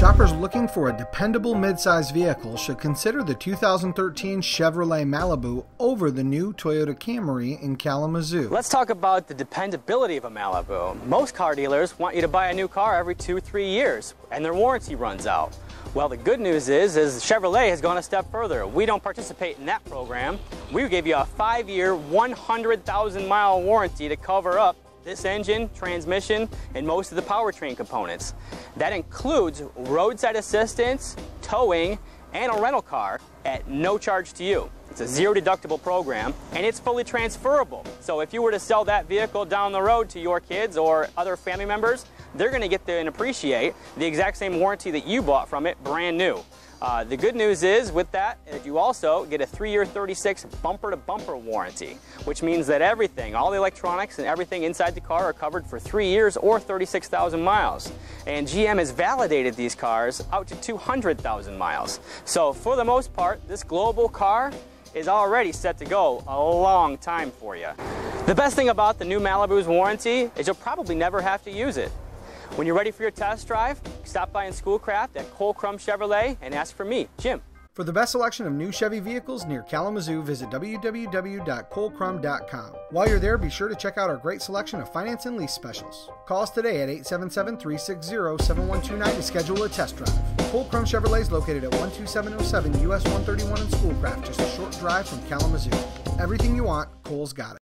Shoppers looking for a dependable midsize vehicle should consider the 2013 Chevrolet Malibu over the new Toyota Camry in Kalamazoo. Let's talk about the dependability of a Malibu. Most car dealers want you to buy a new car every 2-3 years, and their warranty runs out. Well, the good news is Chevrolet has gone a step further. We don't participate in that program. We give you a 5-year, 100,000-mile warranty to cover up this engine, transmission, and most of the powertrain components. That includes roadside assistance, towing, and a rental car at no charge to you. It's a zero deductible program, and it's fully transferable. So if you were to sell that vehicle down the road to your kids or other family members, they're going to get and appreciate the exact same warranty that you bought from it brand new. The good news is with that you also get a 3-year 36 bumper-to-bumper warranty, which means that everything, all the electronics and everything inside the car are covered for 3 years or 36,000 miles. And GM has validated these cars out to 200,000 miles. So for the most part, this global car is already set to go a long time for you. The best thing about the new Malibu's warranty is you'll probably never have to use it. When you're ready for your test drive, stop by in Schoolcraft at Cole Crum Chevrolet and ask for me, Jim. For the best selection of new Chevy vehicles near Kalamazoo, visit www.colecrum.com. While you're there, be sure to check out our great selection of finance and lease specials. Call us today at 877-360-7129 to schedule a test drive. Cole Crum Chevrolet is located at 12707 US 131 in Schoolcraft, just a short drive from Kalamazoo. Everything you want, Cole's got it.